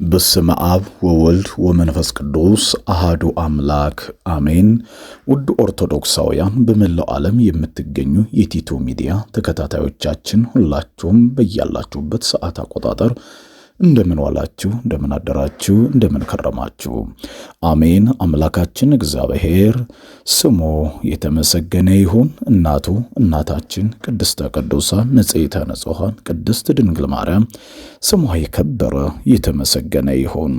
በስመ አብ ወወልድ ወመንፈስ ቅዱስ አሃዱ አምላክ አሜን። ውድ ኦርቶዶክሳውያን በመላው ዓለም የምትገኙ የቲቶ ሚዲያ ተከታታዮቻችን ሁላችሁም በያላችሁበት ሰዓት አቆጣጠር እንደምን ዋላችሁ፣ እንደምን አደራችሁ፣ እንደምን ከረማችሁ። አሜን። አምላካችን እግዚአብሔር ስሙ የተመሰገነ ይሁን። እናታችን ቅድስተ ቅዱሳን ንጽሕተ ንጹሐን ቅድስት ድንግል ማርያም ስሟ የከበረ የተመሰገነ ይሁን።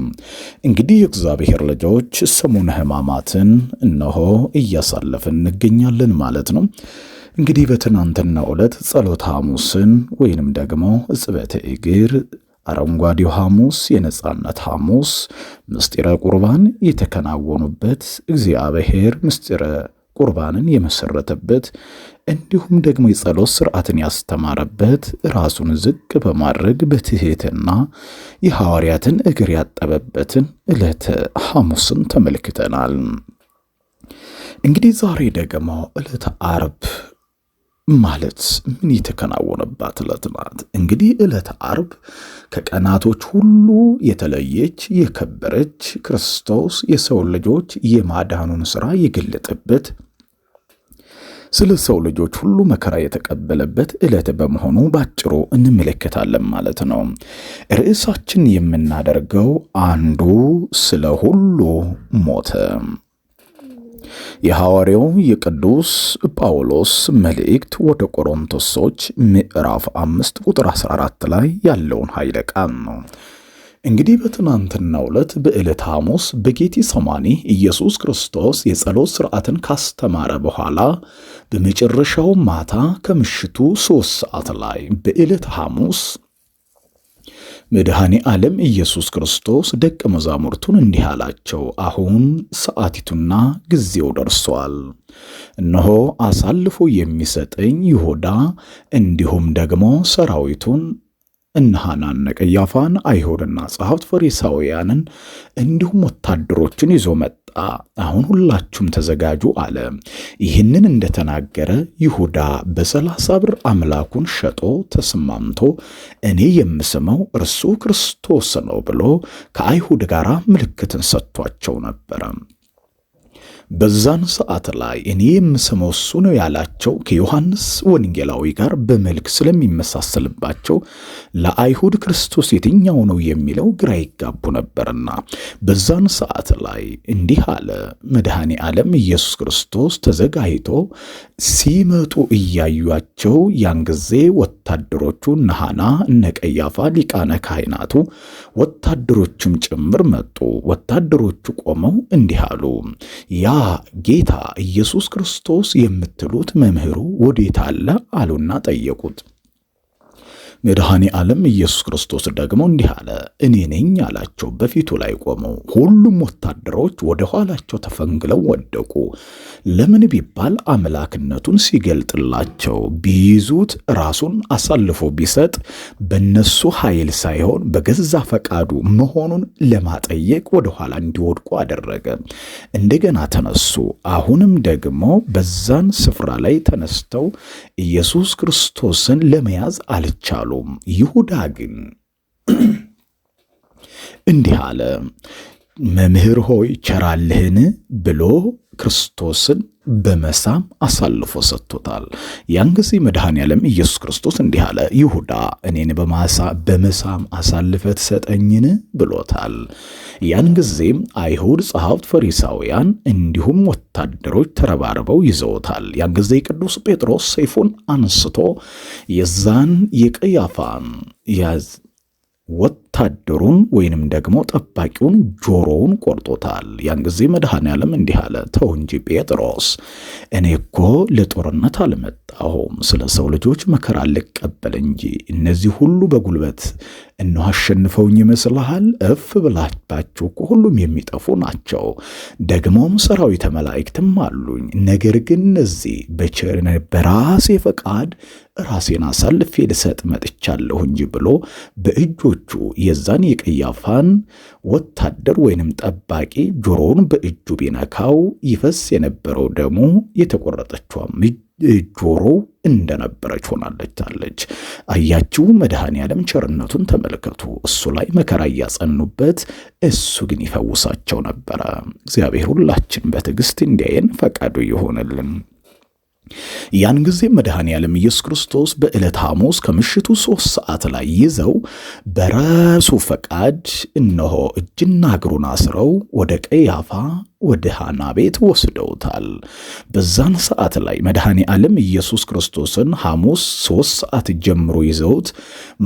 እንግዲህ የእግዚአብሔር ልጆች ሰሙነ ሕማማትን እነሆ እያሳለፍን እንገኛለን ማለት ነው። እንግዲህ በትናንትናው ዕለት ጸሎተ ሐሙስን ወይንም ደግሞ ዕጽበተ እግር፣ አረንጓዴው ሐሙስ፣ የነጻነት ሐሙስ፣ ምስጢረ ቁርባን የተከናወኑበት እግዚአብሔር ምስጢረ ቁርባንን የመሰረተበት እንዲሁም ደግሞ የጸሎት ሥርዓትን ያስተማረበት ራሱን ዝቅ በማድረግ በትሕትና የሐዋርያትን እግር ያጠበበትን ዕለተ ሐሙስን ተመልክተናል። እንግዲህ ዛሬ ደግሞ ዕለተ ዓርብ ማለት ምን የተከናወነባት ዕለት ናት? እንግዲህ ዕለተ ዓርብ ከቀናቶች ሁሉ የተለየች የከበረች ክርስቶስ የሰው ልጆች የማዳኑን ሥራ የገለጠበት ስለ ሰው ልጆች ሁሉ መከራ የተቀበለበት ዕለት በመሆኑ ባጭሩ እንመለከታለን ማለት ነው። ርዕሳችን የምናደርገው አንዱ ስለ ሁሉ ሞተ የሐዋርያው የቅዱስ ጳውሎስ መልእክት ወደ ቆሮንቶሶች ምዕራፍ 5 ቁጥር 14 ላይ ያለውን ኃይለ ቃል ነው። እንግዲህ በትናንትናው ዕለት በዕለተ ሐሙስ በጌቴሰማኒ ኢየሱስ ክርስቶስ የጸሎት ሥርዓትን ካስተማረ በኋላ በመጨረሻው ማታ ከምሽቱ 3 ሰዓት ላይ በዕለተ ሐሙስ መድኃኔ ዓለም ኢየሱስ ክርስቶስ ደቀ መዛሙርቱን እንዲህ አላቸው፣ አሁን ሰዓቲቱና ጊዜው ደርሷል። እነሆ አሳልፎ የሚሰጠኝ ይሁዳ እንዲሁም ደግሞ ሰራዊቱን እነ ሐናና ቀያፋን አይሁድና ጸሐፍት ፈሪሳውያንን እንዲሁም ወታደሮችን ይዞ መጣ። አሁን ሁላችሁም ተዘጋጁ አለ። ይህንን እንደተናገረ ይሁዳ በ30 ብር አምላኩን ሸጦ ተስማምቶ እኔ የምስመው እርሱ ክርስቶስ ነው ብሎ ከአይሁድ ጋር ምልክትን ሰጥቷቸው ነበረ። በዛን ሰዓት ላይ እኔ የምስመው እሱ ነው ያላቸው ከዮሐንስ ወንጌላዊ ጋር በመልክ ስለሚመሳሰልባቸው ለአይሁድ ክርስቶስ የትኛው ነው የሚለው ግራ ይጋቡ ነበርና በዛን ሰዓት ላይ እንዲህ አለ። መድኃኔ ዓለም ኢየሱስ ክርስቶስ ተዘጋጅቶ ሲመጡ እያዩአቸው ያን ጊዜ ወታደሮቹ እነ ሐና እነ ቀያፋ ሊቃነ ካህናቱ ወታደሮችም ጭምር መጡ። ወታደሮቹ ቆመው እንዲህ አሉ፣ ያ ጌታ ኢየሱስ ክርስቶስ የምትሉት መምህሩ ወዴት አለ አሉና ጠየቁት። መድኃኔ ዓለም ኢየሱስ ክርስቶስ ደግሞ እንዲህ አለ፣ እኔ ነኝ አላቸው። በፊቱ ላይ ቆመው ሁሉም ወታደሮች ወደ ኋላቸው ተፈንግለው ወደቁ። ለምን ቢባል አምላክነቱን ሲገልጥላቸው ቢይዙት ራሱን አሳልፎ ቢሰጥ በነሱ ኃይል ሳይሆን በገዛ ፈቃዱ መሆኑን ለማጠየቅ ወደ ኋላ እንዲወድቁ አደረገ። እንደገና ተነሱ። አሁንም ደግሞ በዛን ስፍራ ላይ ተነስተው ኢየሱስ ክርስቶስን ለመያዝ አልቻሉ። ይሁዳ ግን እንዲህ አለ፣ መምህር ሆይ ቸራለህን ብሎ ክርስቶስን በመሳም አሳልፎ ሰጥቶታል። ያን ጊዜ መድኃኔ ዓለም ኢየሱስ ክርስቶስ እንዲህ አለ፣ ይሁዳ እኔን በመሳም አሳልፈህ ትሰጠኝን ብሎታል። ያን ጊዜም አይሁድ ጸሐፍት ፈሪሳውያን እንዲሁም ወታደሮች ተረባርበው ይዘውታል። ያን ጊዜ ቅዱስ ጴጥሮስ ሰይፉን አንስቶ የዛን የቀያፋን ወታደሩን ወይንም ደግሞ ጠባቂውን ጆሮውን ቆርጦታል። ያን ጊዜ መድኃኔ ዓለም እንዲህ አለ፣ ተው እንጂ ጴጥሮስ፣ እኔ እኮ ለጦርነት አልመጣሁም ስለ ሰው ልጆች መከራ ልቀበል እንጂ እነዚህ ሁሉ በጉልበት እነሆ አሸንፈውኝ ይመስልሃል? እፍ ብላባቸው እኮ ሁሉም የሚጠፉ ናቸው። ደግሞም ሰራዊተ መላእክትም አሉኝ። ነገር ግን እነዚህ በራሴ ፈቃድ ራሴን አሳልፌ ልሰጥ መጥቻለሁ እንጂ ብሎ በእጆቹ የዛን የቀያፋን ወታደር ወይንም ጠባቂ ጆሮውን በእጁ ቢነካው ይፈስ የነበረው ደሙ የተቆረጠችዋም እጁ ጆሮ እንደነበረች ሆናለች። አያችሁ፣ መድኃኔ ዓለም ቸርነቱን ተመልከቱ። እሱ ላይ መከራ እያጸኑበት፣ እሱ ግን ይፈውሳቸው ነበረ። እግዚአብሔር ሁላችን በትዕግስት እንዲያየን ፈቃዱ ይሆንልን። ያን ጊዜ መድኃኔ ዓለም ኢየሱስ ክርስቶስ በዕለት ሐሙስ ከምሽቱ 3 ሰዓት ላይ ይዘው በራሱ ፈቃድ እነሆ እጅና እግሩን አስረው ወደ ቀያፋ ወደ ሐና ቤት ወስደውታል። በዛን ሰዓት ላይ መድኃኔ ዓለም ኢየሱስ ክርስቶስን ሐሙስ 3 ሰዓት ጀምሮ ይዘውት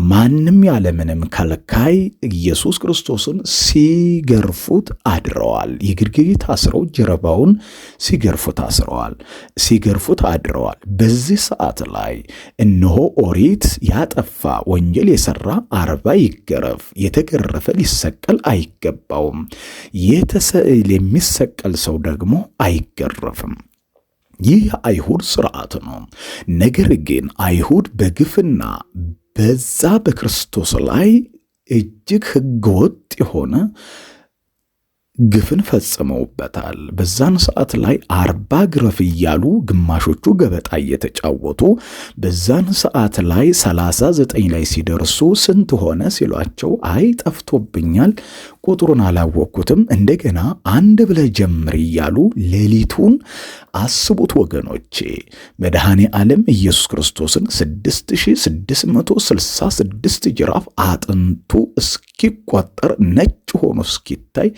ማንም ያለምንም ከልካይ ኢየሱስ ክርስቶስን ሲገርፉት አድረዋል። የግርግሪ ታስረው ጀርባውን ሲገርፉት አድረዋል። በዚህ ሰዓት ላይ እነሆ ኦሪት ያጠፋ ወንጀል የሰራ 40 ይገረፍ፣ የተገረፈ ሊሰቀል አይገባውም፣ የሚሰቀል ሰው ደግሞ አይገረፍም። ይህ አይሁድ ሥርዓት ነው። ነገር ግን አይሁድ በግፍና በዛ በክርስቶስ ላይ እጅግ ሕገወጥ የሆነ ግፍን ፈጽመውበታል። በዛን ሰዓት ላይ 40 ግረፍ እያሉ ግማሾቹ ገበጣ እየተጫወቱ በዛን ሰዓት ላይ 39 ላይ ሲደርሱ ስንት ሆነ ሲሏቸው አይ ጠፍቶብኛል፣ ቁጥሩን አላወቅኩትም፣ እንደገና 1 ብለህ ጀምር እያሉ ሌሊቱን አስቡት ወገኖቼ። መድኃኔ ዓለም ኢየሱስ ክርስቶስን 6666 ጅራፍ አጥንቱ እስኪቆጠር ነጭ ሆኖ እስኪታይ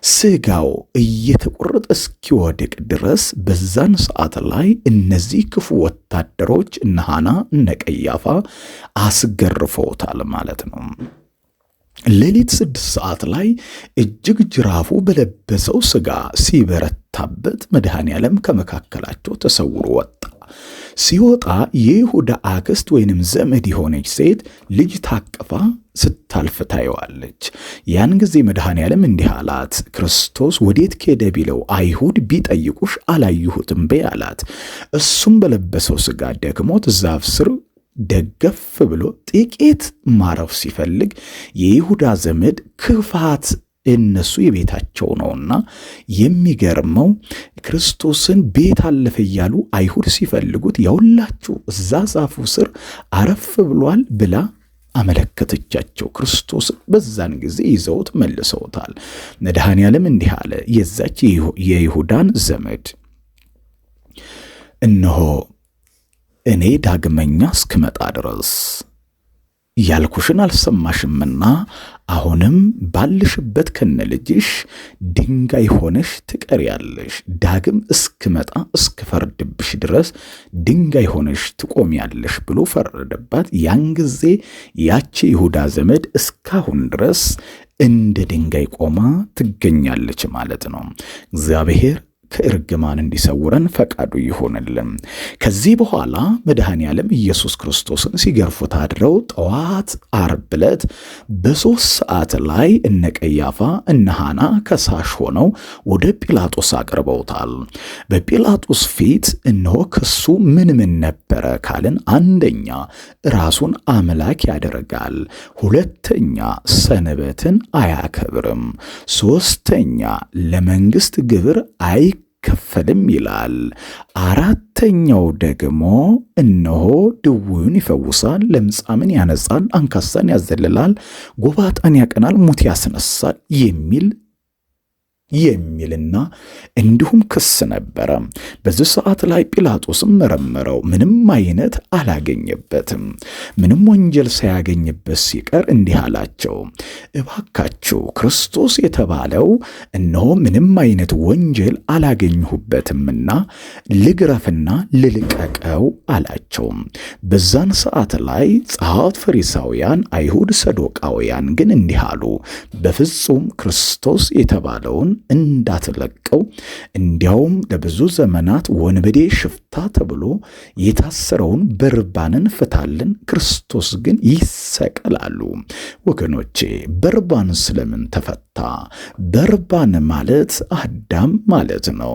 ስጋው እየተቆረጠ እስኪወድቅ ድረስ በዛን ሰዓት ላይ እነዚህ ክፉ ወታደሮች እነ ሐና እነ ቀያፋ አስገርፈውታል ማለት ነው። ሌሊት 6 ሰዓት ላይ እጅግ ጅራፉ በለበሰው ስጋ ሲበረታበት መድኃኔ ዓለም ከመካከላቸው ተሰውሮ ወጣ። ሲወጣ የይሁዳ አክስት ወይንም ዘመድ የሆነች ሴት ልጅ ታቅፋ ስታልፍ ታየዋለች። ያን ጊዜ መድኃኔ ዓለም እንዲህ አላት፣ ክርስቶስ ወዴት ከሄደ ቢለው አይሁድ ቢጠይቁሽ አላየሁትም በይ አላት። እሱም በለበሰው ስጋ ደክሞት ዛፍ ስር ደገፍ ብሎ ጥቂት ማረፍ ሲፈልግ የይሁዳ ዘመድ ክፋት እነሱ የቤታቸው ነውና የሚገርመው ክርስቶስን ቤት አለፈ እያሉ አይሁድ ሲፈልጉት ያውላችሁ እዛ ዛፉ ስር አረፍ ብሏል ብላ አመለከተቻቸው። ክርስቶስን በዛን ጊዜ ይዘውት መልሰውታል። መድኃኔ ዓለም እንዲህ አለ፣ የዛች የይሁዳን ዘመድ እነሆ እኔ ዳግመኛ እስክመጣ ድረስ ያልኩሽን አልሰማሽምና አሁንም ባልሽበት ከነልጅሽ ድንጋይ ሆነሽ ትቀሪያለሽ። ዳግም እስክመጣ እስክፈርድብሽ ድረስ ድንጋይ ሆነሽ ትቆሚያለሽ ብሎ ፈረደባት። ያን ጊዜ ያቺ ይሁዳ ዘመድ እስካሁን ድረስ እንደ ድንጋይ ቆማ ትገኛለች ማለት ነው። እግዚአብሔር ከእርግማን እንዲሰውረን ፈቃዱ ይሆንልን። ከዚህ በኋላ መድኃኔ ዓለም ኢየሱስ ክርስቶስን ሲገርፉት አድረው ጠዋት ዓርብ ዕለት በ3 ሰዓት ላይ እነ ቀያፋ እነ ሐና ከሳሽ ሆነው ወደ ጲላጦስ አቅርበውታል። በጲላጦስ ፊት እነሆ ክሱ ምን ነበረ ካልን፣ አንደኛ ራሱን አምላክ ያደርጋል፣ ሁለተኛ ሰንበትን አያከብርም፣ ሶስተኛ ለመንግስት ግብር አይከፈልም ይላል። አራተኛው ደግሞ እነሆ ድውዩን ይፈውሳል፣ ለምጻምን ያነጻል፣ አንካሳን ያዘልላል፣ ጎባጣን ያቀናል፣ ሙት ያስነሳል የሚልና እንዲሁም ክስ ነበረ። በዚህ ሰዓት ላይ ጲላጦስም መረመረው፣ ምንም አይነት አላገኘበትም። ምንም ወንጀል ሳያገኝበት ሲቀር እንዲህ አላቸው፣ እባካችሁ ክርስቶስ የተባለው እነሆ ምንም አይነት ወንጀል አላገኘሁበትምና ልግረፍና ልልቀቀው አላቸው። በዛን ሰዓት ላይ ጸሐፍት ፈሪሳውያን፣ አይሁድ ሰዶቃውያን ግን እንዲህ አሉ፣ በፍጹም ክርስቶስ የተባለውን እንዳትለቀው፣ እንዲያውም ለብዙ ዘመናት ወንበዴ ሽፍታ ተብሎ የታሰረውን በርባንን ፍታልን፣ ክርስቶስ ግን ይሰቀላሉ። ወገኖቼ በርባን ስለምን ተፈታ? በርባን ማለት አዳም ማለት ነው።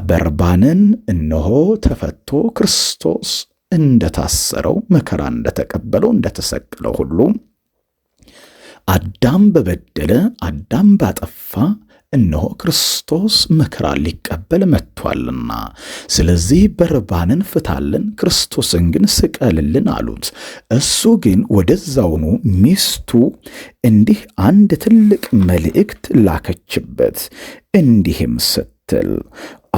በርባንን እነሆ ተፈቶ ክርስቶስ እንደታሰረው መከራ እንደተቀበለው እንደተሰቀለው ሁሉ አዳም በበደለ አዳም ባጠፋ እነሆ ክርስቶስ መከራ ሊቀበል መጥቷልና፣ ስለዚህ በርባንን ፍታልን፣ ክርስቶስን ግን ስቀልልን አሉት። እሱ ግን ወደዛውኑ ሚስቱ እንዲህ አንድ ትልቅ መልእክት ላከችበት፣ እንዲህም ስትል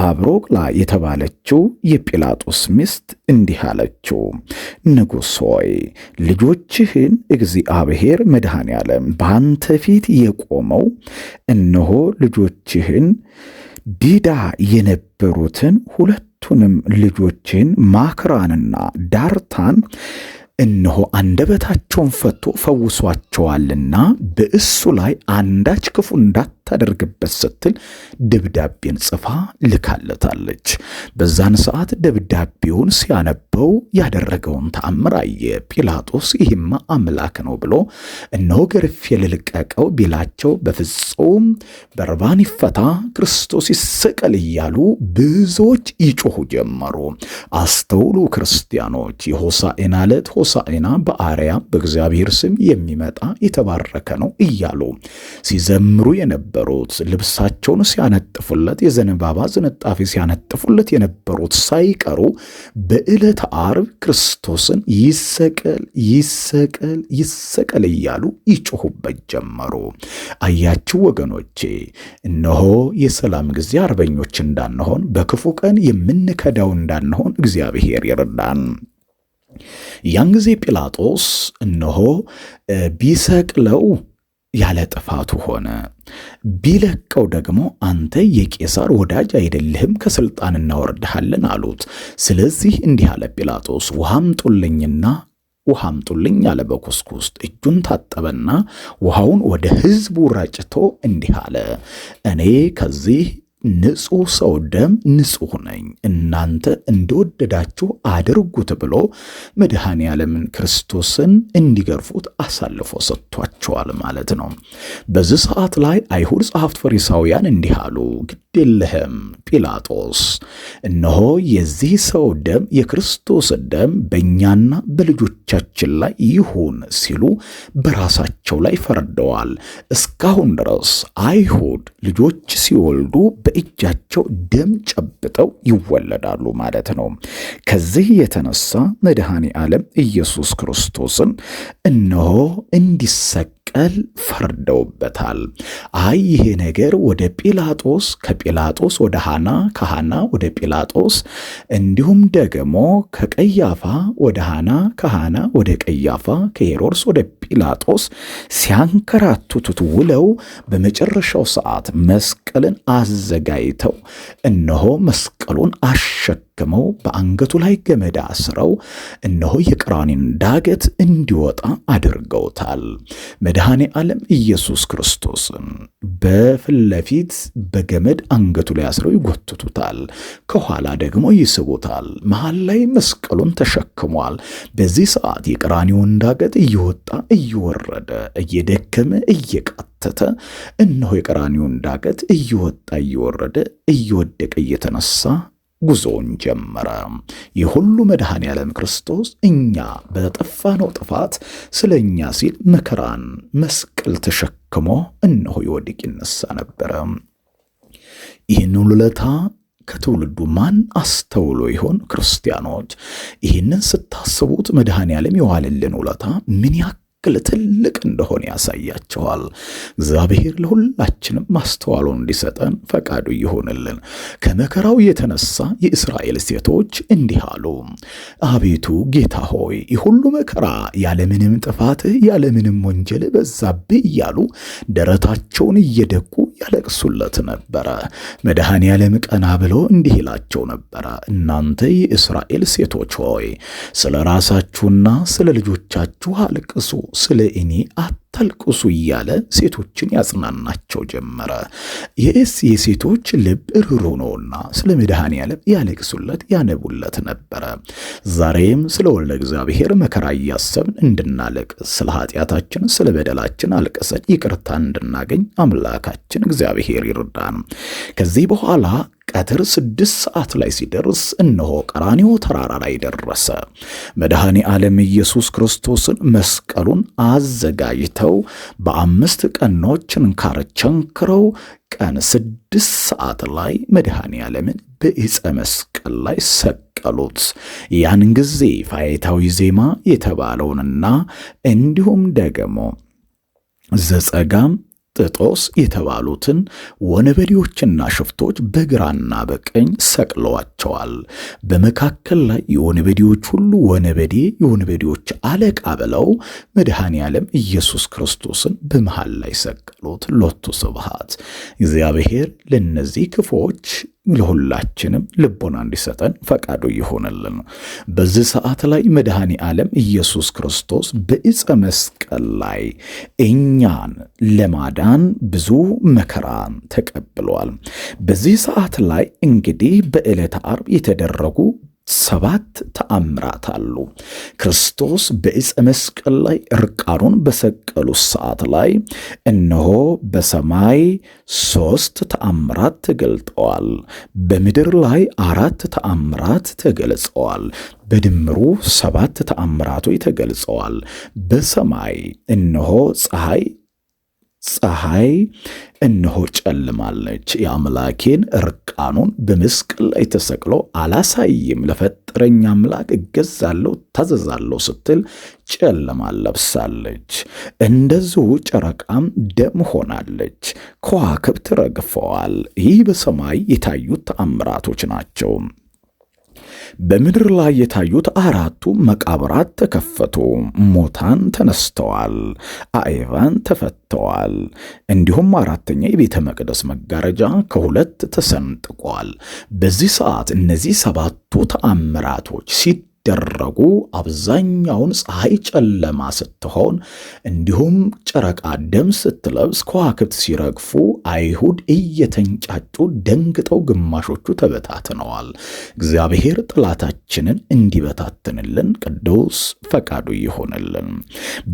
አብሮቅላ የተባለችው የጲላጦስ ሚስት እንዲህ አለችው፣ ንጉሥ ሆይ ልጆችህን እግዚአብሔር መድኃኔ ዓለም በአንተ ፊት የቆመው እነሆ ልጆችህን ዲዳ የነበሩትን ሁለቱንም ልጆችን ማክራንና ዳርታን እነሆ አንደበታቸውን ፈቶ ፈውሷቸዋልና በእሱ ላይ አንዳች ክፉ እንዳታደርግበት ስትል ደብዳቤን ጽፋ ልካለታለች። በዛን ሰዓት ደብዳቤውን ሲያነበው ያደረገውን ተአምር አየ። ጲላጦስ ይህማ አምላክ ነው ብሎ እነሆ ገርፌ ልልቀቀው ቢላቸው በፍጹም በርባን ይፈታ፣ ክርስቶስ ይሰቀል እያሉ ብዙዎች ይጮኹ ጀመሩ። አስተውሉ ክርስቲያኖች፣ የሆሳዕና ዕለት ሆሳዕና በአርያም በእግዚአብሔር ስም የሚመጣ የተባረከ ነው እያሉ ሲዘምሩ የነበሩት፣ ልብሳቸውን ሲያነጥፉለት፣ የዘንባባ ዝንጣፊ ሲያነጥፉለት የነበሩት ሳይቀሩ በዕለተ ዓርብ ክርስቶስን ይሰቀል ይሰቀል ይሰቀል እያሉ ይጮኹበት ጀመሩ። አያችሁ ወገኖቼ፣ እነሆ የሰላም ጊዜ አርበኞች እንዳንሆን፣ በክፉ ቀን የምንከዳው እንዳንሆን እግዚአብሔር ይርዳን። ያን ጊዜ ጲላጦስ እነሆ ቢሰቅለው ያለ ጥፋቱ ሆነ፣ ቢለቀው ደግሞ አንተ የቄሳር ወዳጅ አይደለህም፣ ከስልጣን እናወርድሃለን አሉት። ስለዚህ እንዲህ አለ ጲላጦስ፣ ውሃ አምጡልኝ አለ በኩስኩስት። እጁን ታጠበና ውሃውን ወደ ሕዝቡ ረጭቶ እንዲህ አለ፣ እኔ ከዚህ ንጹሕ ሰው ደም ንጹሕ ነኝ፣ እናንተ እንደወደዳችሁ አድርጉት ብሎ መድኃኔ ዓለምን ክርስቶስን እንዲገርፉት አሳልፎ ሰጥቷቸዋል ማለት ነው። በዚህ ሰዓት ላይ አይሁድ ጸሐፍት ፈሪሳውያን እንዲህ አሉ፣ ግድ የለህም ጲላጦስ፣ እነሆ የዚህ ሰው ደም የክርስቶስ ደም በእኛና በልጆቻችን ላይ ይሁን ሲሉ በራሳቸው ላይ ፈርደዋል። እስካሁን ድረስ አይሁድ ልጆች ሲወልዱ በእጃቸው ደም ጨብጠው ይወለዳሉ ማለት ነው። ከዚህ የተነሳ መድኃኔ ዓለም ኢየሱስ ክርስቶስን እነሆ እንዲሰቀል ፈርደውበታል። አይ ይሄ ነገር ወደ ጲላጦስ፣ ከጲላጦስ ወደ ሐና፣ ከሐና ወደ ጲላጦስ፣ እንዲሁም ደግሞ ከቀያፋ ወደ ሐና፣ ከሐና ወደ ቀያፋ፣ ከሄሮድስ ወደ ጲላጦስ ሲያንከራቱት ውለው በመጨረሻው ሰዓት መስቀልን አዘጋጅተው እነሆ መስቀሉን አሸክመው በአንገቱ ላይ ገመድ አስረው እነሆ የቀራንዮን ዳገት እንዲወጣ አድርገውታል። መድኃኔ ዓለም ኢየሱስ ክርስቶስን በፊት ለፊት በገመድ አንገቱ ላይ አስረው ይጎትቱታል፣ ከኋላ ደግሞ ይስቡታል። መሃል ላይ መስቀሉን ተሸክሟል። በዚህ ሰዓት የቀራንዮን ዳገት እየወጣ እየወረደ እየደከመ እየቃተተ እነሆ የቀራንዮን ዳገት እየወጣ እየወረደ እየወደቀ እየተነሳ ጉዞውን ጀመረ። የሁሉ መድኃኔ ዓለም ክርስቶስ እኛ በጠፋነው ጥፋት ስለ እኛ ሲል መከራን መስቀል ተሸክሞ እነሆ ይወድቅ ይነሳ ነበረ። ይህን ውለታ ከትውልዱ ማን አስተውሎ ይሆን? ክርስቲያኖች ይህንን ስታስቡት መድኃኔ ዓለም የዋለልን ውለታ ምን ያክል ትልቅ እንደሆነ ያሳያቸዋል። እግዚአብሔር ለሁላችንም ማስተዋሉን እንዲሰጠን ፈቃዱ ይሆንልን። ከመከራው የተነሳ የእስራኤል ሴቶች እንዲህ አሉ፣ አቤቱ ጌታ ሆይ የሁሉ መከራ ያለምንም ጥፋትህ ያለምንም ወንጀል በዛብህ እያሉ ደረታቸውን እየደቁ ያለቅሱለት ነበረ። መድኃኔ ዓለም ቀና ብሎ እንዲህ ይላቸው ነበረ፣ እናንተ የእስራኤል ሴቶች ሆይ ስለ ራሳችሁና ስለ ልጆቻችሁ አልቅሱ፣ ስለ እኔ አታልቅሱ እያለ ሴቶችን ያጽናናቸው ጀመረ። የሴቶች ልብ ርኅሩህ ነውና ስለ መድኃኔ ዓለም ያለቅሱለት ያነቡለት ነበረ። ዛሬም ስለ ወልደ እግዚአብሔር መከራ እያሰብን እንድናለቅስ፣ ስለ ኃጢአታችን ስለ በደላችን አልቅሰን ይቅርታ እንድናገኝ አምላካችን እግዚአብሔር ይርዳን። ከዚህ በኋላ ቀትር 6 ሰዓት ላይ ሲደርስ እነሆ ቀራንዮ ተራራ ላይ ደረሰ። መድኃኔ ዓለም ኢየሱስ ክርስቶስን መስቀሉን አዘጋጅተው አይተው በ5 ቀኖች ችንካር ቸንክረው ቀን 6 ሰዓት ላይ መድኃኔ ዓለምን በዕፀ መስቀል ላይ ሰቀሉት። ያን ጊዜ ፋይታዊ ዜማ የተባለውንና እንዲሁም ደግሞ ዘጸጋም ጥጦስ የተባሉትን ወንበዴዎችና ሽፍቶች በግራና በቀኝ ሰቅለዋቸዋል። በመካከል ላይ የወንበዴዎች ሁሉ ወንበዴ፣ የወንበዴዎች አለቃ ብለው መድኃኔ ዓለም ኢየሱስ ክርስቶስን በመሃል ላይ ሰቀሉት። ሎቱ ስብሐት። እግዚአብሔር ለነዚህ ክፉዎች ለሁላችንም ልቦና እንዲሰጠን ፈቃዱ ይሆንልን። በዚህ ሰዓት ላይ መድኃኔ ዓለም ኢየሱስ ክርስቶስ በዕፀ መስቀል ላይ እኛን ለማዳን ብዙ መከራን ተቀብሏል። በዚህ ሰዓት ላይ እንግዲህ በዕለተ ዓርብ የተደረጉ 7 ተአምራት አሉ። ክርስቶስ በዕፀ መስቀል ላይ እርቃኑን በሰቀሉት ሰዓት ላይ እነሆ በሰማይ 3 ተአምራት ተገልጠዋል። በምድር ላይ 4 ተአምራት ተገልጸዋል። በድምሩ 7 ተአምራቶች ተገልጸዋል። በሰማይ እነሆ ፀሐይ እነሆ ጨልማለች። የአምላኬን እርቃኑን በመስቀል ላይ ተሰቅሎ አላሳይም፣ ለፈጠረኝ አምላክ እገዛለሁ ታዘዛለሁ ስትል ጨለማ ለብሳለች። እንደዚሁ ጨረቃም ደም ሆናለች። ከዋክብት ረግፈዋል። ይህ በሰማይ የታዩት ተአምራቶች ናቸው። በምድር ላይ የታዩት 4ቱ መቃብራት ተከፈቱ፣ ሙታን ተነስተዋል፣ አእባን ተፈተዋል። እንዲሁም 4ኛ የቤተ መቅደስ መጋረጃ ከ2 ተሰንጥቋል። በዚህ ሰዓት እነዚህ 7ቱ ተአምራቶች ሲደረጉ አብዛኛውን ፀሐይ ጨለማ ስትሆን እንዲሁም ጨረቃ ደም ስትለብስ ከዋክብት ሲረግፉ አይሁድ እየተንጫጩ ደንግጠው ግማሾቹ ተበታትነዋል። እግዚአብሔር ጠላታችንን እንዲበታትንልን ቅዱስ ፈቃዱ ይሆንልን።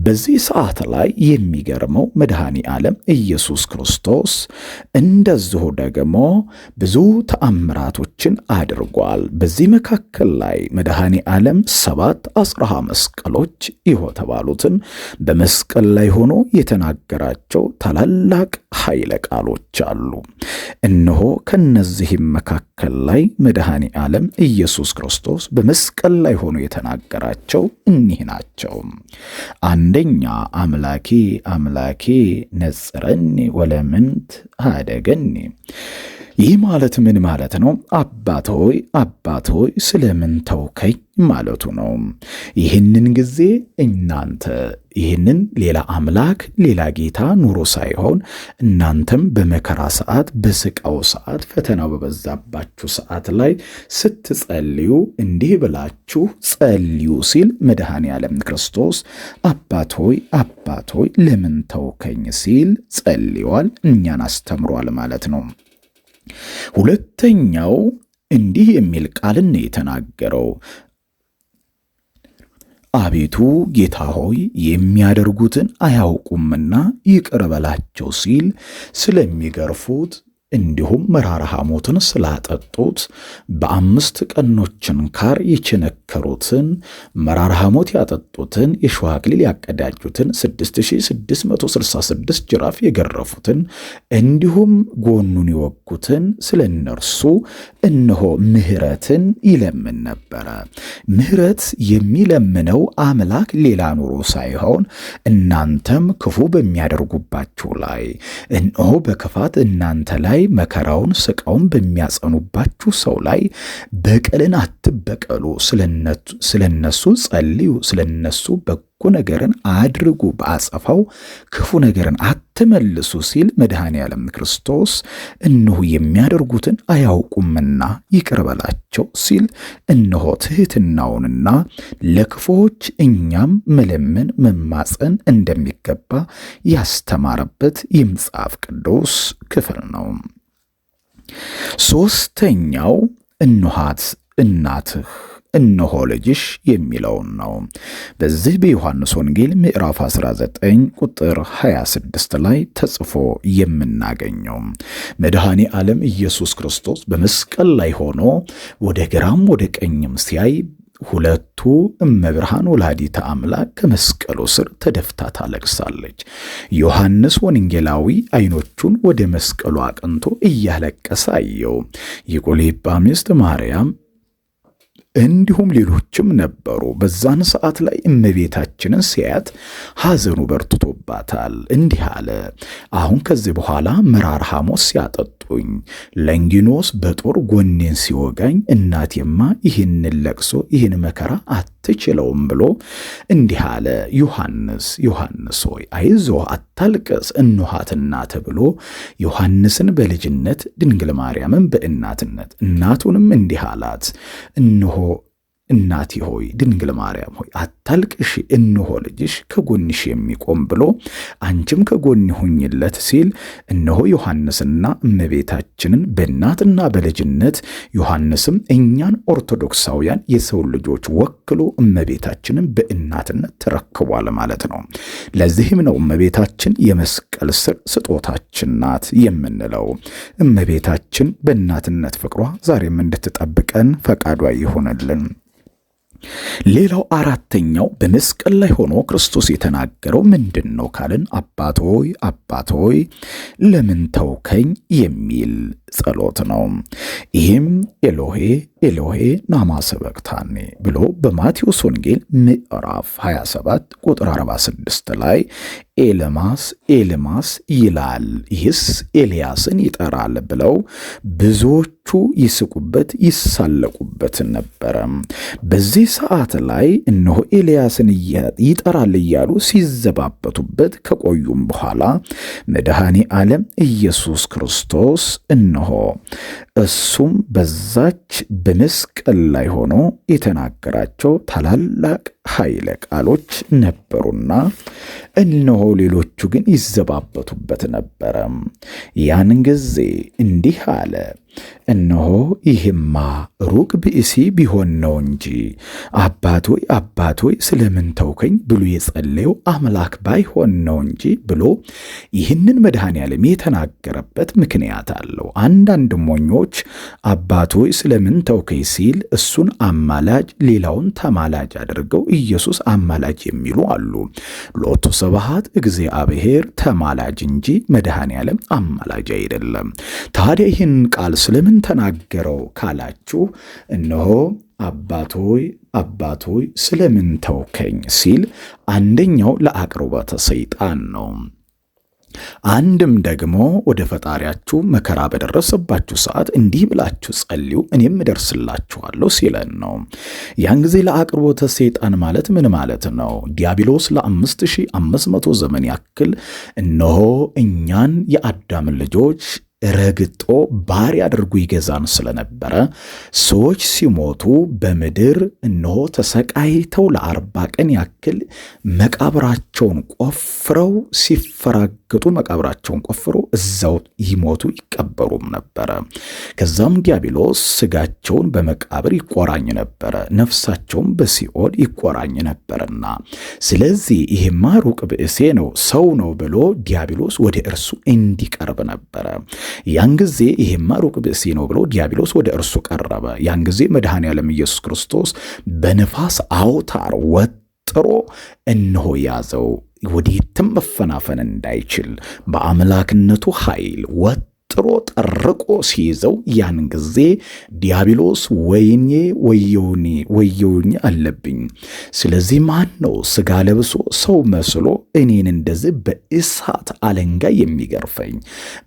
በዚህ ሰዓት ላይ የሚገርመው መድኃኔ ዓለም ኢየሱስ ክርስቶስ እንደዚሁ ደግሞ ብዙ ተአምራቶችን አድርጓል። በዚህ መካከል ላይ መድኃኔ ዓለም 7 አጽርሐ መስቀሎች ይሆ ተባሉትን በመስቀል ላይ ሆኖ የተናገራቸው ታላላቅ ኃይለ ቃሎች አሉ። እነሆ ከነዚህም መካከል ላይ መድኃኔ ዓለም ኢየሱስ ክርስቶስ በመስቀል ላይ ሆኖ የተናገራቸው እኒህ ናቸው። አንደኛ አምላኬ አምላኬ ነጽረኒ ወለምንት አደገኒ። ይህ ማለት ምን ማለት ነው? አባት ሆይ ስለምን ተውከኝ ማለቱ ነው። ይህንን ጊዜ እናንተ ይህንን ሌላ አምላክ ሌላ ጌታ ኑሮ ሳይሆን እናንተም በመከራ ሰዓት፣ በስቃው ሰዓት፣ ፈተናው በበዛባችሁ ሰዓት ላይ ስትጸልዩ እንዲህ ብላችሁ ጸልዩ ሲል መድኃኔ ዓለም ክርስቶስ አባት ሆይ ለምን ተውከኝ ሲል ጸልዋል፣ እኛን አስተምሯል ማለት ነው። ሁለተኛው እንዲህ የሚል ቃልን የተናገረው አቤቱ ጌታ ሆይ የሚያደርጉትን አያውቁምና ይቅር በላቸው ሲል ስለሚገርፉት እንዲሁም መራራ ሐሞትን ስላጠጡት በ5 ቀኖች ችንካር የቸነከሩትን መራራ ሐሞት ያጠጡትን የሸዋ አክሊል ያቀዳጁትን 6666 ጅራፍ የገረፉትን እንዲሁም ጎኑን የወጉትን ስለ እነርሱ እነሆ ምሕረትን ይለምን ነበረ። ምሕረት የሚለምነው አምላክ ሌላ ኑሮ ሳይሆን እናንተም ክፉ በሚያደርጉባችሁ ላይ እነሆ በክፋት እናንተ ላይ መከራውን ስቃውን በሚያጸኑባችሁ ሰው ላይ በቀልን አትበቀሉ፣ ስለነሱ ጸልዩ፣ ስለነሱ በጎ ነገርን አድርጉ፣ በአጸፋው ክፉ ነገርን አትመልሱ ሲል መድኃኔ ዓለም ክርስቶስ እነሆ የሚያደርጉትን አያውቁምና ይቅር በላቸው ሲል እነሆ ትሕትናውንና ለክፉዎች እኛም መለመን መማፀን እንደሚገባ ያስተማረበት የመጽሐፍ ቅዱስ ክፍል ነው። ሦስተኛው እነኋት እናትህ እነሆ ልጅሽ የሚለውን ነው። በዚህ በዮሐንስ ወንጌል ምዕራፍ 19 ቁጥር 26 ላይ ተጽፎ የምናገኘው መድኃኔ ዓለም ኢየሱስ ክርስቶስ በመስቀል ላይ ሆኖ ወደ ግራም ወደ ቀኝም ሲያይ ሁለቱ እመብርሃን ወላዲተ አምላክ ከመስቀሉ ስር ተደፍታ ታለቅሳለች። ዮሐንስ ወንጌላዊ ዓይኖቹን ወደ መስቀሉ አቅንቶ እያለቀሰ አየው። የቆሌጳ ሚስት ማርያም እንዲሁም ሌሎችም ነበሩ። በዛን ሰዓት ላይ እመቤታችንን ሲያያት ሐዘኑ በርትቶባታል። እንዲህ አለ፣ አሁን ከዚህ በኋላ መራር ሐሞት ሲያጠጡኝ፣ ለንጊኖስ በጦር ጎኔን ሲወጋኝ፣ እናቴማ ይህንን ለቅሶ ይህን መከራ አትችለውም ብሎ እንዲህ አለ። ዮሐንስ ሆይ አይዞህ፣ አታልቅስ፣ እንኋት እናትህ ብሎ ዮሐንስን በልጅነት ድንግል ማርያምን በእናትነት እናቱንም እንዲህ አላት፣ እነሆ እናቴ ሆይ ድንግል ማርያም ሆይ አታልቅሽ፣ እነሆ ልጅሽ ከጎንሽ የሚቆም ብሎ አንቺም ከጎን ሁኝለት ሲል እነሆ ዮሐንስና እመቤታችንን በእናትና በልጅነት ዮሐንስም እኛን ኦርቶዶክሳውያን የሰው ልጆች ወክሎ እመቤታችንን በእናትነት ተረክቧል ማለት ነው። ለዚህም ነው እመቤታችን የመስቀል ስር ስጦታችን ናት የምንለው። እመቤታችን በእናትነት ፍቅሯ ዛሬም እንድትጠብቀን ፈቃዷ ይሆንልን። ሌላው አራተኛው በመስቀል ላይ ሆኖ ክርስቶስ የተናገረው ምንድን ነው ካልን አባት ሆይ ለምን ተውከኝ የሚል ጸሎት ነው። ይህም ኤሎሄ ናማ ሰበቅታኒ ብሎ በማቴዎስ ወንጌል ምዕራፍ 27 ቁጥር 46 ላይ ኤልማስ ይላል፣ ይህስ ኤልያስን ይጠራል ብለው ብዙዎቹ ይስቁበት ይሳለቁበት ነበረ። በዚህ ሰዓት ላይ እነሆ ኤልያስን ይጠራል እያሉ ሲዘባበቱበት ከቆዩም በኋላ መድኃኔ ዓለም ኢየሱስ ክርስቶስ እነሆ እሱም በዛች በመስቀል ላይ ሆኖ የተናገራቸው ታላላቅ ኃይለ ቃሎች ነበሩና እነሆ ሌሎቹ ግን ይዘባበቱበት ነበረ። ያን ጊዜ እንዲህ አለ፣ እነሆ ይህማ ሩቅ ብእሲ ቢሆን ነው እንጂ አባት ሆይ ስለምን ተውከኝ ብሎ የጸለየው አምላክ ባይሆን ነው እንጂ ብሎ ይህንን መድኃኔ ዓለም የተናገረበት ምክንያት አለው። አንዳንድ ሞኞች አባት ሆይ ስለምን ተውከኝ ሲል እሱን አማላጅ ሌላውን ተማላጅ አድርገው ኢየሱስ አማላጅ የሚሉ አሉ። ሎቱ ስብሐት እግዚአብሔር ተማላጅ እንጂ መድኃኔ ዓለም አማላጅ አይደለም። ታዲያ ይህን ቃል ስለምን ተናገረው ካላችሁ እነሆ አባት ሆይ ስለምን ተውከኝ ሲል አንደኛው ለአቅርቦተ ሰይጣን ነው። አንድም ደግሞ ወደ ፈጣሪያችሁ መከራ በደረሰባችሁ ሰዓት እንዲህ ብላችሁ ጸልዩ እኔም እደርስላችኋለሁ ሲለን ነው። ያን ጊዜ ለአቅርቦተ ሰይጣን ማለት ምን ማለት ነው? ዲያብሎስ ለ5500 ዘመን ያክል እነሆ እኛን የአዳምን ልጆች ረግጦ ባሪያ አድርጎ ይገዛን ስለነበረ ሰዎች ሲሞቱ በምድር እነሆ ተሰቃይተው ለ40 ቀን ያክል መቃብራቸውን ቆፍረው ሲፈራገጡ መቃብራቸውን ቆፍረው እዛው ይሞቱ ይቀበሩም ነበረ። ከዛም ዲያብሎስ ስጋቸውን በመቃብር ይቆራኝ ነበረ፣ ነፍሳቸውን በሲኦል ይቆራኝ ነበርና ስለዚህ ይሄማ ሩቅ ብእሴ ነው ሰው ነው ብሎ ዲያብሎስ ወደ እርሱ እንዲቀርብ ነበረ። ያን ጊዜ ይሄማ ሩቅ ብእሲ ነው ብሎ ዲያብሎስ ወደ እርሱ ቀረበ። ያን ጊዜ መድኃኔ ዓለም ኢየሱስ ክርስቶስ በነፋስ አውታር ወጥሮ እነሆ ያዘው፣ ወዴትም መፈናፈን እንዳይችል በአምላክነቱ ኃይል ወጥሮ ጠርቆ ሲይዘው ያን ጊዜ ዲያብሎስ ወይኔ ወየውኝ አለብኝ። ስለዚህ ማን ነው ሥጋ ለብሶ ሰው መስሎ እኔን እንደዚህ በእሳት አለንጋ የሚገርፈኝ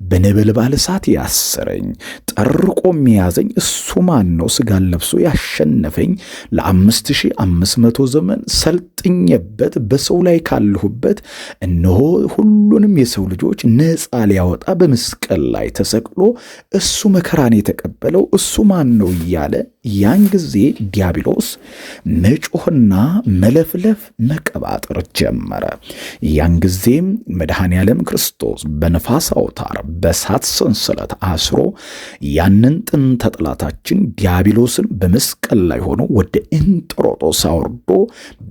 በነበልባል እሳት ያሰረኝ ጠርቆ የሚያዘኝ እሱ ማን ነው? ሥጋን ለብሶ ያሸነፈኝ ለ5500 ዘመን ሰልጥኜበት በሰው ላይ ካለሁበት እነሆ ሁሉንም የሰው ልጆች ነፃ ሊያወጣ በመስቀል ላይ ተሰቅሎ እሱ መከራን የተቀበለው እሱ ማን ነው እያለ ያን ጊዜ ዲያብሎስ መጮህና መለፍለፍ መቀባጠር ጀመረ። ያን ጊዜም መድኃኔ ዓለም ክርስቶስ በነፋስ አውታር በሳት ሰንሰለት አስሮ ያንን ጥንተ ጠላታችን ዲያብሎስን በመስቀል ላይ ሆኖ ወደ እንጦሮጦስ አውርዶ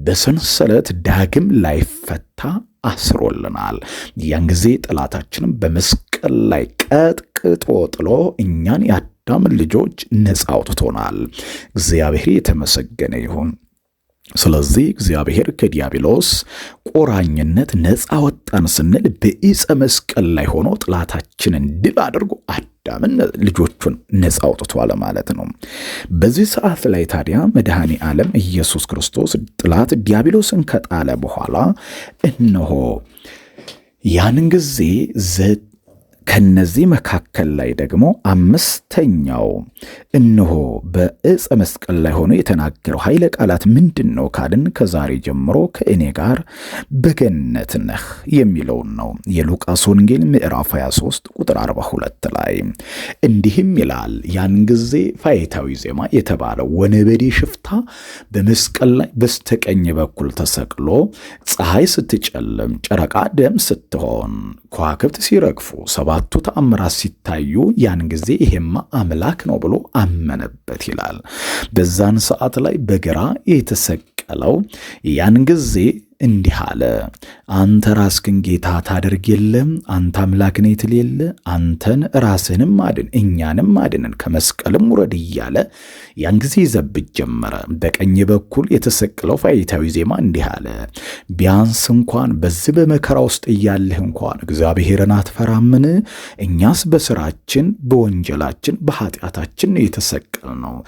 በሰንሰለት ዳግም ላይፈታ አስሮልናል። ያን ጊዜ ጠላታችንም በመስቀል ላይ ቀጥቅጦ ጥሎ እኛን የአዳምን ልጆች ነፃ አውጥቶናል። እግዚአብሔር የተመሰገነ ይሁን። ስለዚህ እግዚአብሔር ከዲያብሎስ ቆራኝነት ነፃ ወጣን ስንል በዕፀ መስቀል ላይ ሆኖ ጠላታችንን ድል አድርጎ አዳምን ልጆቹን ነፃ አውጥቷል ማለት ነው። በዚህ ሰዓት ላይ ታዲያ መድኃኔ ዓለም ኢየሱስ ክርስቶስ ጠላት ዲያብሎስን ከጣለ በኋላ እነሆ ያንን ጊዜ ከነዚህ መካከል ላይ ደግሞ አምስተኛው እነሆ በዕፀ መስቀል ላይ ሆኖ የተናገረው ኃይለ ቃላት ምንድን ነው ካልን ከዛሬ ጀምሮ ከእኔ ጋር በገነት ነህ የሚለውን ነው። የሉቃስ ወንጌል ምዕራፍ 23 ቁጥር 42 ላይ እንዲህም ይላል። ያን ጊዜ ፋይታዊ ዜማ የተባለው ወንበዴ ሽፍታ በመስቀል ላይ በስተቀኝ በኩል ተሰቅሎ ፀሐይ ስትጨልም ጨረቃ ደም ስትሆን ከዋክብት ሲረግፉ ሰባቱ ተአምራት ሲታዩ ያን ጊዜ ይሄማ አምላክ ነው ብሎ አመነበት ይላል። በዛን ሰዓት ላይ በግራ የተሰቀለው ያን ጊዜ እንዲህ አለ፣ አንተ ራስህን ጌታ ታደርግ የለም አንተ አምላክ ነህ ትል የለ አንተን ራስህንም አድን እኛንም አድነን ከመስቀልም ውረድ እያለ ያን ጊዜ ይዘብት ጀመረ። በቀኝ በኩል የተሰቀለው ፋይታዊ ዜማ እንዲህ አለ፣ ቢያንስ እንኳን በዚህ በመከራ ውስጥ እያለህ እንኳን እግዚአብሔርን አትፈራምን? እኛስ በስራችን በወንጀላችን በኃጢአታችን የተሰቀልነው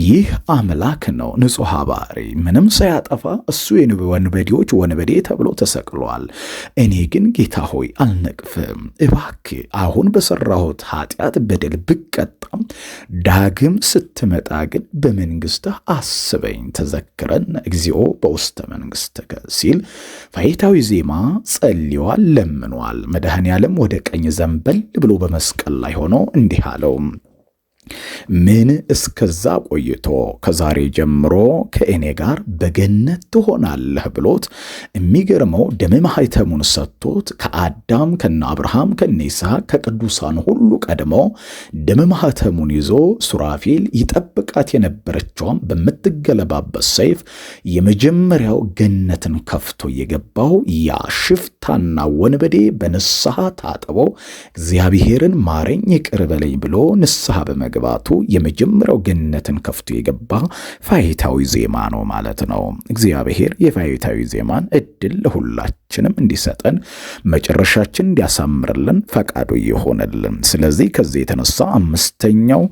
ይህ አምላክ ነው ንጹሕ ባሕሪ ምንም ሳያጠፋ እሱ የወንበዴዎች ወንበዴ ተብሎ ተሰቅሏል። እኔ ግን ጌታ ሆይ አልነቅፍም፣ እባክህ አሁን በሰራሁት ኃጢአት በደል ብቀጣም ዳግም ስትመጣ ግን በመንግሥትህ አስበኝ፣ ተዘክረን እግዚኦ በውስተ መንግሥትከ ሲል ፋይታዊ ዜማ ጸልዮአል፣ ለምኗል። መድኃኔ ዓለም ወደ ቀኝ ዘንበል ብሎ በመስቀል ላይ ሆኖ እንዲህ አለው፣ ምን እስከዛ ቆይቶ ከዛሬ ጀምሮ ከእኔ ጋር በገነት ትሆናለህ ብሎት የሚገርመው ደመ ማኅተሙን ሰጥቶት ከአዳም ከነ አብርሃም ከነ ይስሐቅ ከቅዱሳን ሁሉ ቀድሞ ደመ ማኅተሙን ይዞ ሱራፌል ይጠብቃት የነበረችዋም በምትገለባበት ሰይፍ የመጀመሪያው ገነትን ከፍቶ የገባው ያ ሽፍታና ወንበዴ በንስሐ ታጥቦ እግዚአብሔርን ማረኝ ይቅር በለኝ ብሎ ንስሐ በመግባቱ የመጀመሪያው ገነትን ከፍቶ የገባ ፋይታዊ ዜማ ነው ማለት ነው። እግዚአብሔር የፋይታዊ ዜማን እድል ለሁላችንም እንዲሰጠን መጨረሻችን እንዲያሳምርልን ፈቃዱ ይሆንልን። ስለዚህ ከዚህ የተነሳ አምስተኛው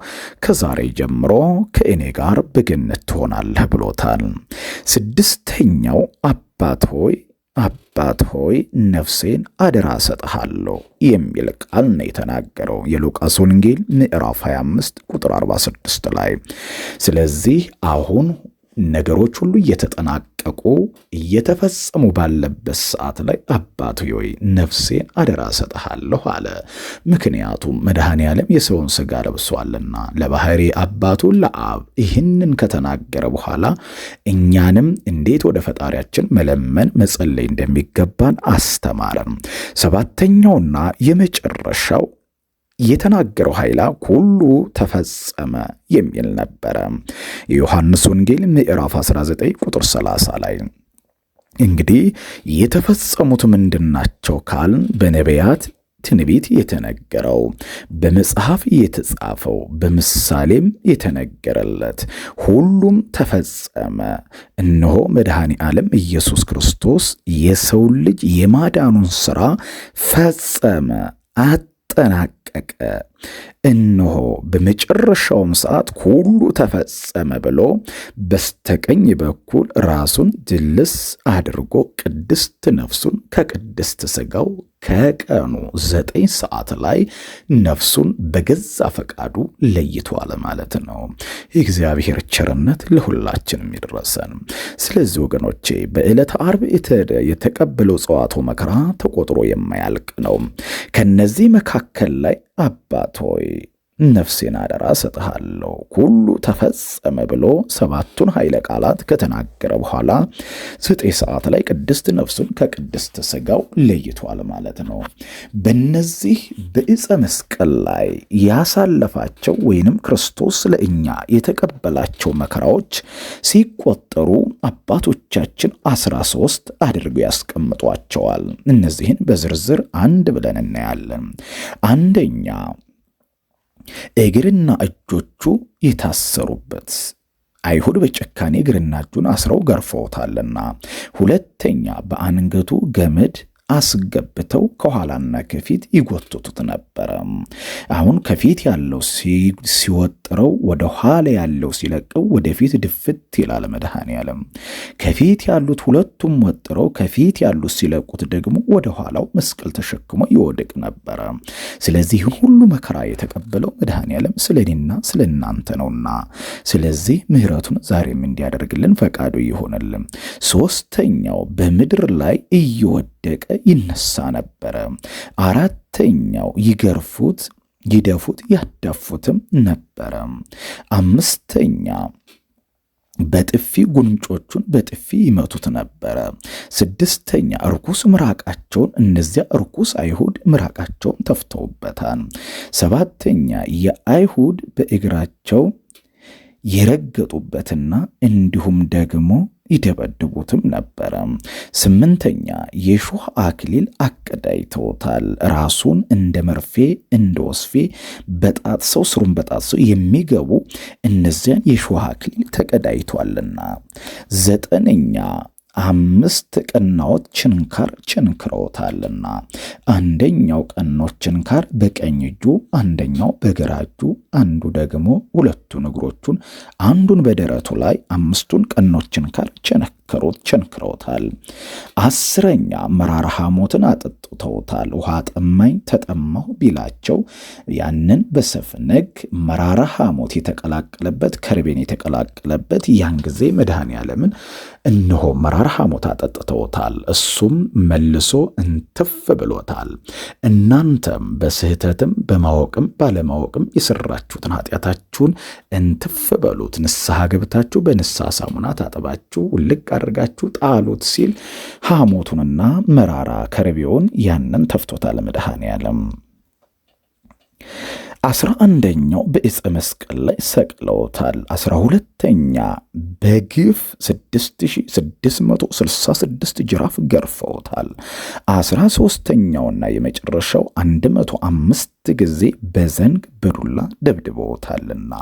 ከዛሬ ጀምሮ ከእኔ ጋር በገነት ትሆናለህ ብሎታል። ስድስተኛው አባት ሆይ ነፍሴን አደራ ሰጥሃለሁ የሚል ቃል ነው የተናገረው የሉቃስ ወንጌል ምዕራፍ 25 ቁጥር 46 ላይ። ስለዚህ አሁን ነገሮች ሁሉ እየተጠናቀቁ እየተፈጸሙ ባለበት ሰዓት ላይ አባት ሆይ ነፍሴን አደራ ሰጥሃለሁ አለ። ምክንያቱም መድኃኔ ዓለም የሰውን ሥጋ ለብሷልና ለባሕሪ አባቱ ለአብ ይህንን ከተናገረ በኋላ እኛንም እንዴት ወደ ፈጣሪያችን መለመን መጸለይ እንደሚገባን አስተማረም። ሰባተኛውና የመጨረሻው የተናገረው ኃይላ ሁሉ ተፈጸመ የሚል ነበረ። የዮሐንስ ወንጌል ምዕራፍ 19 ቁጥር 30 ላይ እንግዲህ የተፈጸሙት ምንድናቸው ካልን በነቢያት ትንቢት የተነገረው በመጽሐፍ የተጻፈው በምሳሌም የተነገረለት ሁሉም ተፈጸመ። እነሆ መድኃኔ ዓለም ኢየሱስ ክርስቶስ የሰው ልጅ የማዳኑን ሥራ ፈጸመ፣ አጠናቀቀ። እነሆ በመጨረሻውም ሰዓት ሁሉ ተፈጸመ ብሎ በስተቀኝ በኩል ራሱን ድልስ አድርጎ ቅድስት ነፍሱን ከቅድስት ሥጋው ከቀኑ 9 ሰዓት ላይ ነፍሱን በገዛ ፈቃዱ ለይቷል ማለት ነው። የእግዚአብሔር ቸርነት ለሁላችንም ይድረሰን። ስለዚህ ወገኖቼ በዕለተ ዓርብ የተቀበለው ጽዋቱ መከራ ተቆጥሮ የማያልቅ ነው። ከነዚህ መካከል ላይ አባት ሆይ ነፍሴን አደራ እሰጥሃለሁ ሁሉ ተፈጸመ ብሎ 7ቱን ኃይለ ቃላት ከተናገረ በኋላ 9 ሰዓት ላይ ቅድስት ነፍሱን ከቅድስት ሥጋው ለይቷል ማለት ነው። በእነዚህ በዕፀ መስቀል ላይ ያሳለፋቸው ወይንም ክርስቶስ ለእኛ የተቀበላቸው መከራዎች ሲቆጠሩ አባቶቻችን 13 አድርገው ያስቀምጧቸዋል። እነዚህን በዝርዝር አንድ ብለን እናያለን። አንደኛ እግርና እጆቹ የታሰሩበት አይሁድ በጭካኔ እግርና እጁን አስረው ገርፈውታልና። ሁለተኛ በአንገቱ ገመድ አስገብተው ከኋላና ከፊት ይጎትቱት ነበረ። አሁን ከፊት ያለው ሲወጥረው ወደ ኋላ ያለው ሲለቀው ወደፊት ድፍት ይላል መድኃኔዓለም። ከፊት ያሉት ሁለቱም ወጥረው ከፊት ያሉት ሲለቁት ደግሞ ወደ ኋላው መስቀል ተሸክሞ ይወድቅ ነበረ። ስለዚህ ሁሉ መከራ የተቀበለው መድኃኔዓለም ስለኔና ስለናንተ ነውና ስለዚህ ምሕረቱን ዛሬም እንዲያደርግልን ፈቃዱ ይሆንልን። ሶስተኛው በምድር ላይ እየወደቀ ይነሳ ነበረ። አራተኛው ይገርፉት፣ ይደፉት፣ ያዳፉትም ነበረ። አምስተኛ በጥፊ ጉንጮቹን በጥፊ ይመቱት ነበረ። ስድስተኛ ርኩስ ምራቃቸውን እነዚያ ርኩስ አይሁድ ምራቃቸውን ተፍተውበታል። ሰባተኛ የአይሁድ በእግራቸው የረገጡበትና እንዲሁም ደግሞ ይደበድቡትም ነበረ። ስምንተኛ የሾህ አክሊል አቀዳይተውታል። ራሱን እንደ መርፌ እንደ ወስፌ በጣጥሰው ስሩን በጣጥሰው የሚገቡ እነዚያን የሾህ አክሊል ተቀዳይቷልና። ዘጠነኛ 5 ቀናዎች ችንካር ቸንክረውታልና። አንደኛው ቀኖች ችንካር በቀኝ እጁ፣ አንደኛው በግራ እጁ፣ አንዱ ደግሞ 2ቱን እግሮቹን፣ አንዱን በደረቱ ላይ 5ቱን ቀኖች ችንካር ቸንክረውታል። 10ኛ መራራ ሐሞትን አጠጥተውታል። ውሃ ጠማኝ ተጠማሁ ቢላቸው ያንን በሰፍነግ መራራ ሐሞት የተቀላቀለበት ከርቤን የተቀላቀለበት ያን ጊዜ መድኃኔዓለምን እነሆ መራራ ሐሞት አጠጥተውታል። እሱም መልሶ እንትፍ ብሎታል። እናንተም በስህተትም በማወቅም ባለማወቅም የሰራችሁትን ኃጢአታችሁን እንትፍ በሉት፣ ንስሐ ገብታችሁ በንስሐ ሳሙና ታጥባችሁ ውልቅ አድርጋችሁ ጣሉት ሲል ሐሞቱንና መራራ ከርቤውን ያንን ተፍቶታል መድኃኔዓለም። 11ኛው በዕፀ መስቀል ላይ ሰቅለውታል። 12ኛ በግፍ 6666 ጅራፍ ገርፈውታል። 13ኛውና የመጨረሻው 105 ጊዜ በዘንግ በዱላ ደብድበውታልና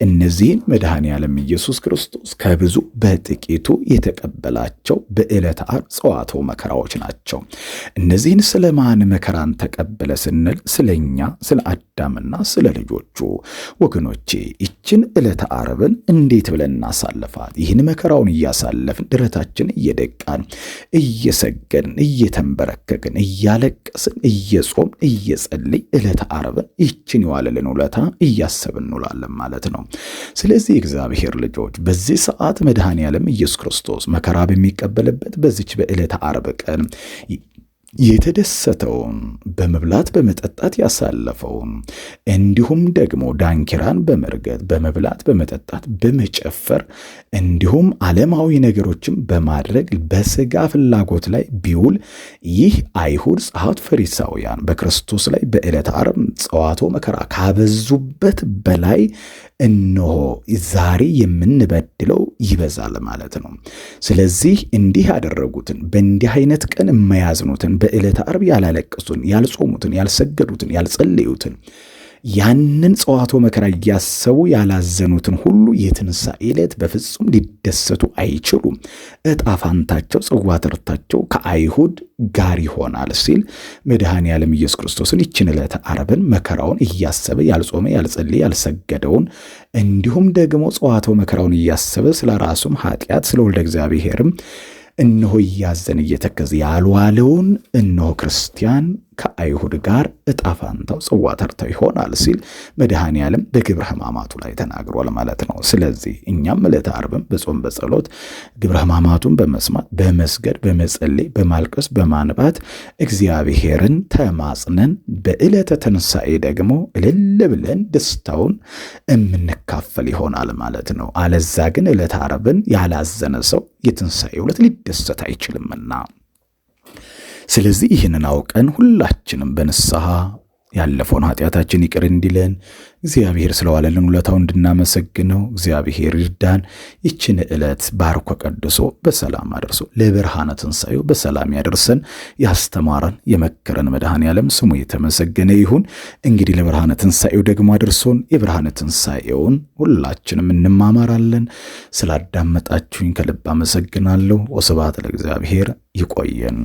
እነዚህን መድኃኔዓለም ኢየሱስ ክርስቶስ ከብዙ በጥቂቱ የተቀበላቸው በዕለተ ዓርብ ጸዋትወ መከራዎች ናቸው። እነዚህን ስለማን መከራን ተቀበለ ስንል ስለኛ ስለ አዳምና ስለ ልጆቹ ወገኖቼ፣ ይችን ዕለተ ዓርብን እንዴት ብለን እናሳልፋት? ይህን መከራውን እያሳለፍን ደረታችን እየደቃን እየሰገድን እየተንበረከክን እያለቀስን እየጾም እየጸልይ ዕለተ ዓርብን ይችን የዋለልን ውለታ እያሰብን እንውላለን ማለት ነው። ስለዚህ እግዚአብሔር ልጆች በዚህ ሰዓት መድኃኔዓለም ኢየሱስ ክርስቶስ መከራ በሚቀበልበት በዚች በዕለተ ዓርብ ቀን የተደሰተውን በመብላት በመጠጣት ያሳለፈውን እንዲሁም ደግሞ ዳንኪራን በመርገጥ በመብላት በመጠጣት በመጨፈር እንዲሁም ዓለማዊ ነገሮችን በማድረግ በሥጋ ፍላጎት ላይ ቢውል ይህ አይሁድ ጸሐፍት ፈሪሳውያን በክርስቶስ ላይ በዕለተ ዓርብ ጸዋትወ መከራ ካበዙበት በላይ እነሆ ዛሬ የምንበድለው ይበዛል ማለት ነው። ስለዚህ እንዲህ ያደረጉትን በእንዲህ አይነት ቀን የማያዝኑትን በዕለተ ዓርብ ያላለቀሱትን፣ ያልጾሙትን፣ ያልሰገዱትን፣ ያልጸለዩትን ያንን ጸዋትወ መከራ እያሰቡ ያላዘኑትን ሁሉ የትንሣኤ ዕለት በፍጹም ሊደሰቱ አይችሉም። ዕጣ ፋንታቸው ጽዋ ተርታቸው ከአይሁድ ጋር ይሆናል ሲል መድኃኔዓለም ኢየሱስ ክርስቶስን ይችን ዕለተ ዓርብን መከራውን እያሰበ ያልጾመ ያልጸለየ ያልሰገደውን እንዲሁም ደግሞ ጸዋትወ መከራውን እያሰበ ስለ ራሱም ኃጢአት ስለ ወልደ እግዚአብሔርም እነሆ እያዘን እየተከዘ ያልዋለውን እነሆ ክርስቲያን ከአይሁድ ጋር ዕጣ ፈንታው ጽዋ ተርታው ይሆናል ሲል መድኃኔ ዓለም በግብረ ሕማማቱ ላይ ተናግሯል ማለት ነው። ስለዚህ እኛም ዕለተ ዓርብን በጾም በጸሎት ግብረ ሕማማቱን በመስማት በመስገድ በመጸለይ በማልቀስ በማንባት እግዚአብሔርን ተማጽነን በዕለተ ትንሣኤ ደግሞ እልል ብለን ደስታውን የምንካፈል ይሆናል ማለት ነው። አለዛ ግን ዕለተ ዓርብን ያላዘነ ሰው የትንሣኤ ዕለት ሊደሰት አይችልምና ስለዚህ ይህንን አውቀን ሁላችንም በንስሐ ያለፈውን ኃጢአታችን ይቅር እንዲለን እግዚአብሔር ስለዋለልን ውለታው እንድናመሰግነው እግዚአብሔር ይርዳን። ይችን ዕለት ባርኮ ቀድሶ በሰላም አድርሶ ለብርሃነ ትንሣኤው በሰላም ያደርሰን። ያስተማረን የመከረን መድኃኔ ዓለም ስሙ የተመሰገነ ይሁን። እንግዲህ ለብርሃነ ትንሣኤው ደግሞ አድርሶን የብርሃነ ትንሣኤውን ሁላችንም እንማማራለን። ስላዳመጣችሁኝ ከልብ አመሰግናለሁ። ወስብሐት ለእግዚአብሔር። ይቆየን።